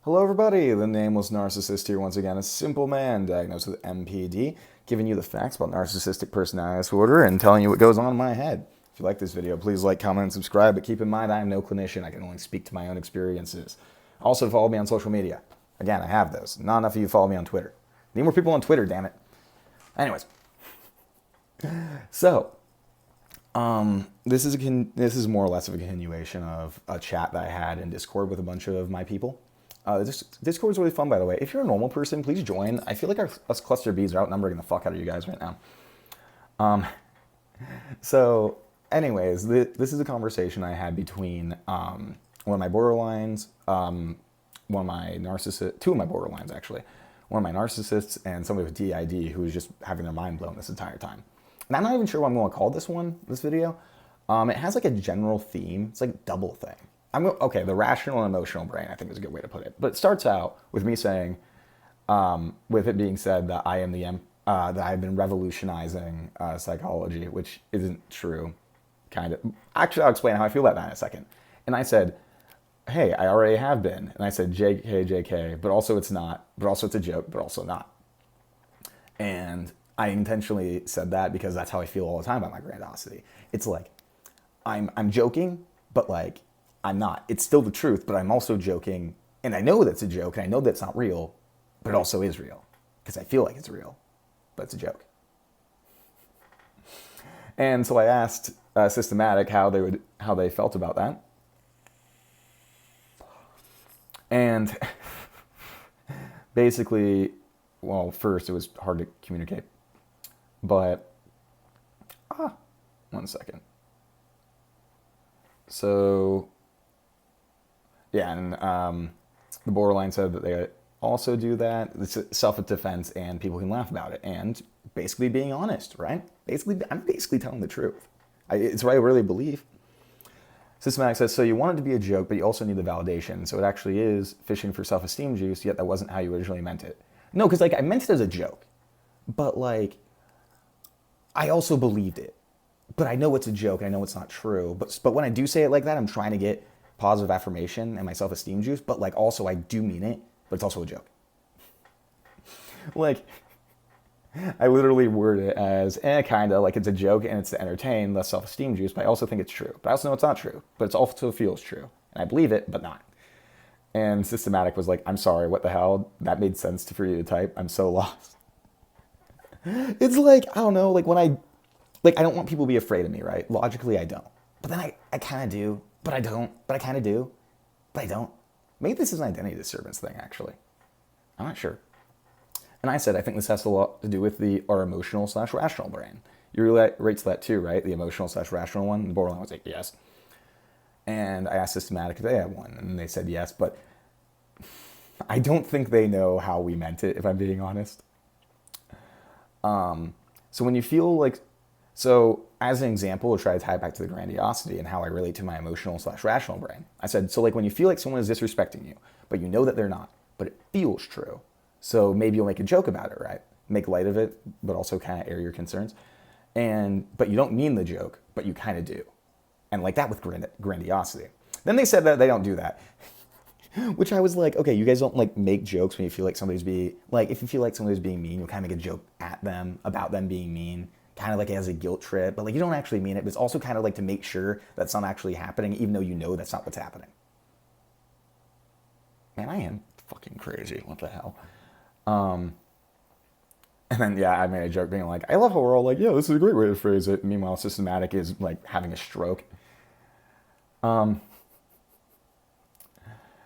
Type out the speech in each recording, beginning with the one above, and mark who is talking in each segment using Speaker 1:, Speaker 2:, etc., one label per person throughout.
Speaker 1: Hello, everybody. The Nameless Narcissist here once again. A simple man diagnosed with MPD, giving you the facts about narcissistic personality disorder and telling you what goes on in my head. If you like this video, please like, comment, and subscribe. But keep in mind, I am no clinician. I can only speak to my own experiences. Also, follow me on social media. Again, I have those. Not enough of you follow me on Twitter. Need more people on Twitter, damn it. Anyways, so this is more or less of a continuation of a chat that I had in Discord with a bunch of my people. Discord is really fun, by the way. If you're a normal person, please join. I feel like us cluster Bs are outnumbering the fuck out of you guys right now. So, anyways, this is a conversation I had between one of my borderlines, one of my narcissists, two of my borderlines actually, one of my narcissists, and somebody with DID who was just having their mind blown this entire time. And I'm not even sure what I'm going to call this video. It has like a general theme. It's like a double thing. Okay, the rational and emotional brain, I think is a good way to put it. But it starts out with me saying, with it being said that I am that I've been revolutionizing psychology, which isn't true, kind of. Actually, I'll explain how I feel about that in a second. And I said, hey, I already have been. And I said, JK, JK, but also it's not, but also it's a joke, but also not. And I intentionally said that because that's how I feel all the time about my grandiosity. It's like, I'm joking, but like, I'm not. It's still the truth, but I'm also joking, and I know that's a joke, and I know that's not real, but it also is real, because I feel like it's real, but it's a joke. And so I asked Systematic how they felt about that, and basically, well, first it was hard to communicate, but one second. So. Yeah, and the borderline said that they also do that. It's self-defense, and people can laugh about it. And basically being honest, right? I'm basically telling the truth. It's what I really believe. Systematic says, so you want it to be a joke, but you also need the validation. So it actually is fishing for self-esteem juice, yet that wasn't how you originally meant it. No, because like I meant it as a joke, but like I also believed it. But I know it's a joke, and I know it's not true. But when I do say it like that, I'm trying to get positive affirmation and my self-esteem juice, but like also I do mean it, but it's also a joke. Like, I literally word it as kind of like it's a joke and it's to entertain, less self-esteem juice, but I also think it's true. But I also know it's not true, but it also feels true. And I believe it, but not. And Systematic was like, I'm sorry, what the hell? That made sense for you to type. I'm so lost. It's like, I don't know, like when I don't want people to be afraid of me, right? Logically, I don't. But then I kind of do. But I don't. But I kind of do. But I don't. Maybe this is an identity disturbance thing, actually. I'm not sure. And I said, I think this has a lot to do with our emotional/rational brain. You relate to that too, right? The emotional/rational one. The borderline was like, yes. And I asked Systematic if they had one, and they said yes. But I don't think they know how we meant it, if I'm being honest. So when you feel like... So as an example, we'll try to tie it back to the grandiosity and how I relate to my emotional/rational brain. I said, so like when you feel like someone is disrespecting you, but you know that they're not, but it feels true. So maybe you'll make a joke about it, right? Make light of it, but also kind of air your concerns. But you don't mean the joke, but you kind of do. And like that with grandiosity. Then they said that they don't do that. Which I was like, okay, you guys don't like make jokes when you feel like somebody's being, like if you feel like somebody's being mean, you'll kind of make a joke at them about them being mean. Kind of like as a guilt trip, but like you don't actually mean it, but it's also kind of like to make sure that's not actually happening, even though you know that's not what's happening. Man, I am fucking crazy. What the hell? And then, yeah, I made a joke being like, I love how we're all like, yeah, this is a great way to phrase it. Meanwhile, Systematic is like having a stroke. And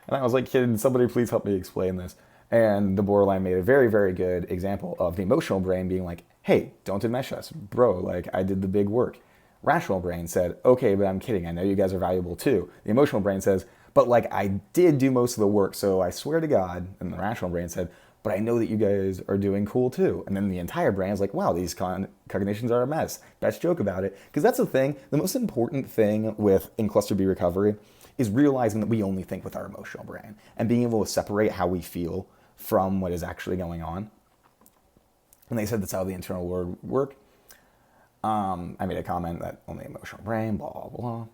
Speaker 1: I was like, can somebody please help me explain this? And the borderline made a very, very good example of the emotional brain being like, hey, don't enmesh us. Bro, like, I did the big work. Rational brain said, okay, but I'm kidding. I know you guys are valuable too. The emotional brain says, but like, I did do most of the work, so I swear to God. And the rational brain said, but I know that you guys are doing cool too. And then the entire brain is like, wow, these cognitions are a mess. Best joke about it. Because that's the thing. The most important thing in cluster B recovery is realizing that we only think with our emotional brain and being able to separate how we feel from what is actually going on. And they said that's how the internal word work. I made a comment that only emotional brain, blah, blah, blah.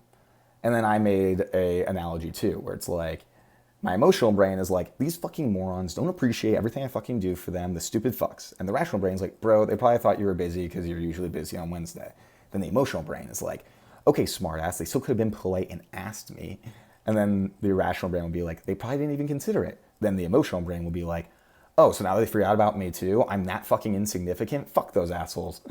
Speaker 1: And then I made a analogy too, where it's like, My emotional brain is like, these fucking morons don't appreciate everything I fucking do for them, the stupid fucks. And the rational brain's like, bro, they probably thought you were busy because you're usually busy on Wednesday. Then the emotional brain is like, okay, smartass, they still could have been polite and asked me. And then the irrational brain will be like, they probably didn't even consider it. Then the emotional brain will be like, oh, so now they forgot about me too? I'm that fucking insignificant? Fuck those assholes.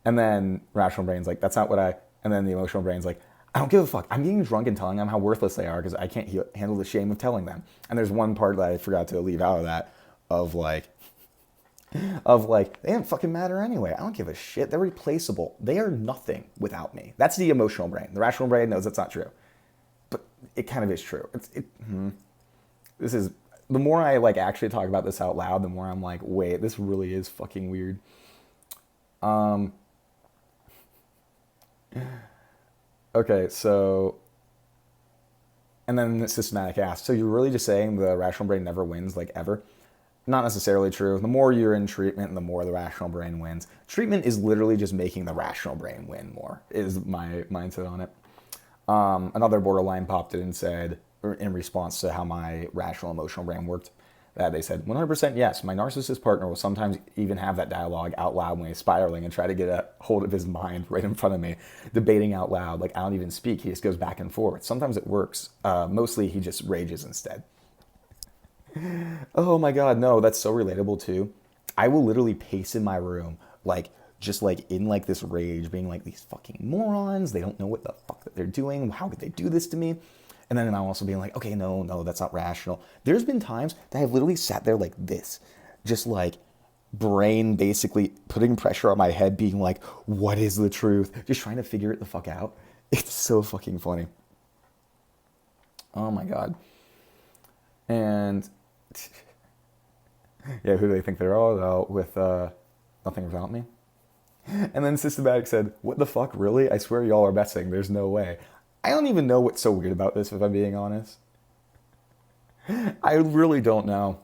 Speaker 1: And then rational brain's like, that's not what I... And then the emotional brain's like, I don't give a fuck. I'm getting drunk and telling them how worthless they are because I can't handle the shame of telling them. And there's one part that I forgot to leave out of that of like, they don't fucking matter anyway. I don't give a shit. They're replaceable. They are nothing without me. That's the emotional brain. The rational brain knows that's not true. But it kind of is true. This is... The more I like actually talk about this out loud, the more I'm like, wait, this really is fucking weird. Okay, so, and then the systematic asks, so you're really just saying the rational brain never wins, like, ever? Not necessarily true. The more you're in treatment, the more the rational brain wins. Treatment is literally just making the rational brain win more, is my mindset on it. Another borderline popped in and said, in response to how my rational emotional brain worked, that they said, 100% yes, my narcissist partner will sometimes even have that dialogue out loud when he's spiraling and try to get a hold of his mind right in front of me, debating out loud. Like, I don't even speak. He just goes back and forth. Sometimes it works. Mostly he just rages instead. Oh my God, no, that's so relatable too. I will literally pace in my room, like, just like in like this rage, being like, these fucking morons, they don't know what the fuck that they're doing. How could they do this to me? And then I'm also being like, okay, no, that's not rational. There's been times that I've literally sat there like this, just like brain basically putting pressure on my head, being like, what is the truth? Just trying to figure it the fuck out. It's so fucking funny. Oh my God. And yeah, who do they think they're all about with nothing without me? And then Systematic said, what the fuck, really? I swear y'all are messing. There's no way. I don't even know what's so weird about this, if I'm being honest. I really don't know.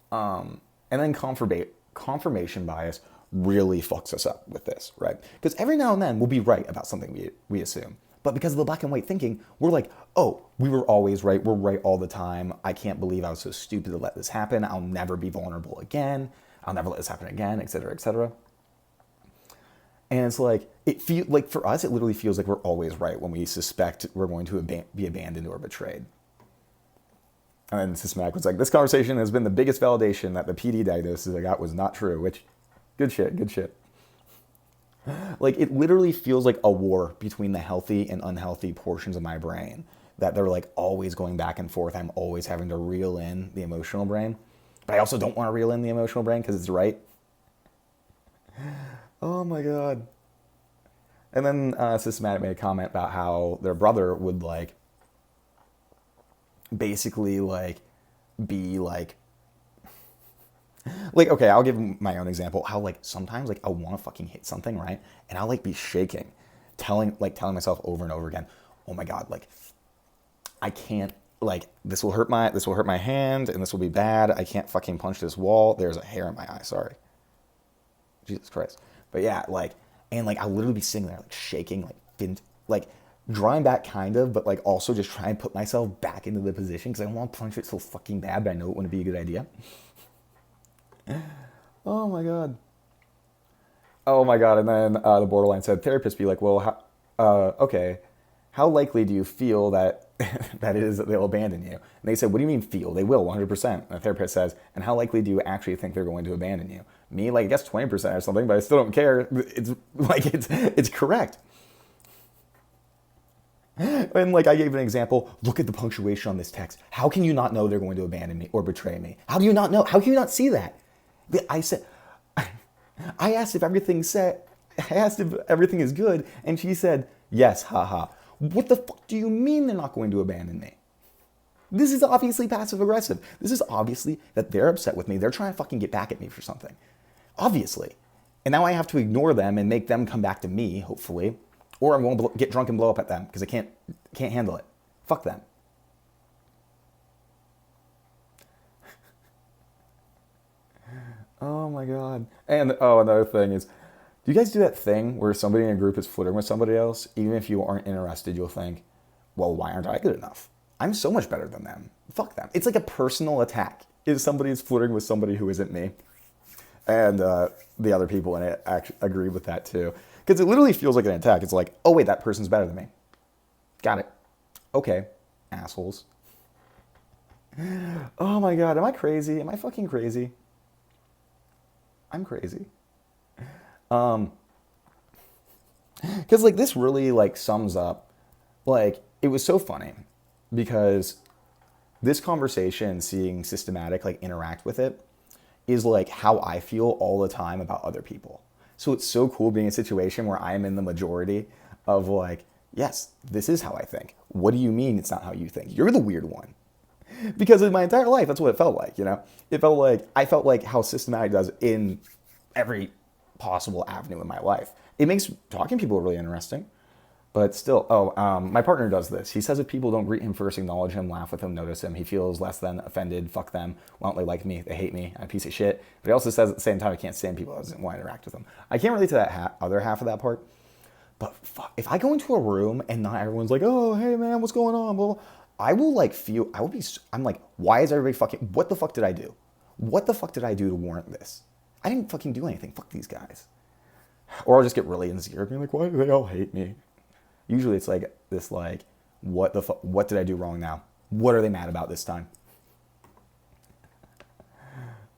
Speaker 1: And then confirmation bias really fucks us up with this, right? Because every now and then we'll be right about something we assume. But because of the black and white thinking, we're like, oh, we were always right. We're right all the time. I can't believe I was so stupid to let this happen. I'll never be vulnerable again. I'll never let this happen again, et cetera, et cetera. And it's like, like for us, it literally feels like we're always right when we suspect we're going to be abandoned or betrayed. And then Systematic was like, this conversation has been the biggest validation that the PD diagnosis I got was not true, which, good shit. Like, it literally feels like a war between the healthy and unhealthy portions of my brain, that they're like always going back and forth. I'm always having to reel in the emotional brain, but I also don't want to reel in the emotional brain because it's right. Oh my God. And then Systematic made a comment about how their brother would like basically like be like, okay, I'll give my own example. How like sometimes like I want to fucking hit something, right? And I'll like be shaking, telling myself over and over again, oh my God, like I can't, like this will hurt my hand and this will be bad. I can't fucking punch this wall. There's a hair in my eye. Sorry. Jesus Christ. But yeah, like, and like I'll literally be sitting there like shaking, like drawing back kind of, but like also just trying to put myself back into the position because I don't want to punch it so fucking bad, but I know it wouldn't be a good idea. Oh my God. And then the borderline said, therapists be like, well, okay, how likely do you feel that that it is that they'll abandon you? And they said, what do you mean feel? They will, 100%. And the therapist says, and how likely do you actually think they're going to abandon you? Me, like, I guess 20% or something, but I still don't care. It's like, it's correct. And like I gave an example, look at the punctuation on this text. How can you not know they're going to abandon me or betray me? How do you not know? How can you not see that? I said, I asked if everything is good, and she said, yes, haha. What the fuck do you mean they're not going to abandon me? This is obviously passive aggressive. This is obviously that they're upset with me. They're trying to fucking get back at me for something. Obviously. And now I have to ignore them and make them come back to me, hopefully. Or I'm going to get drunk and blow up at them because I can't handle it. Fuck them. Oh my God. And another thing is, do you guys do that thing where somebody in a group is flirting with somebody else? Even if you aren't interested, you'll think, well, why aren't I good enough? I'm so much better than them. Fuck them. It's like a personal attack. If somebody is flirting with somebody who isn't me. And the other people in it actually agree with that too. Because it literally feels like an attack. It's like, oh wait, that person's better than me. Got it. Okay, assholes. Oh my God, am I crazy? Am I fucking crazy? I'm crazy. Because like this really like sums up, like it was so funny because this conversation, seeing Systematic like interact with it, is like how I feel all the time about other people. So it's so cool being in a situation where I'm in the majority of like, yes, this is how I think. What do you mean it's not how you think? You're the weird one. Because in my entire life, that's what it felt like, you know? I felt like how Systematic does in every possible avenue in my life. It makes talking to people really interesting. But still, my partner does this. He says if people don't greet him first, acknowledge him, laugh with him, notice him, he feels less than, offended, fuck them, why don't they like me, they hate me, I'm a piece of shit. But he also says at the same time, I can't stand people, I doesn't want to interact with them. I can't relate to that other half of that part. But fuck, if I go into a room and not everyone's like, oh, hey man, what's going on, blah, blah, I will like feel, I'm like, why is everybody fucking, what the fuck did I do? What the fuck did I do to warrant this? I didn't fucking do anything, fuck these guys. Or I'll just get really insecure, being like, why do they all hate me? Usually it's like this, like, what did I do wrong now? What are they mad about this time?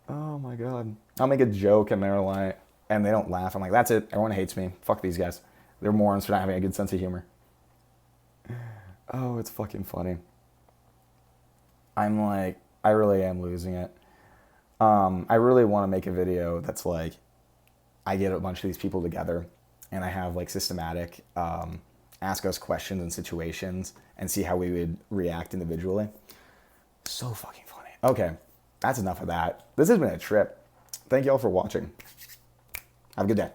Speaker 1: Oh my God. I'll make a joke and they're like, and they don't laugh. I'm like, that's it. Everyone hates me. Fuck these guys. They're morons for not having a good sense of humor. Oh, it's fucking funny. I'm like, I really am losing it. I really want to make a video that's like, I get a bunch of these people together and I have like Systematic, ask us questions and situations and see how we would react individually. So fucking funny. Okay, that's enough of that. This has been a trip. Thank you all for watching. Have a good day.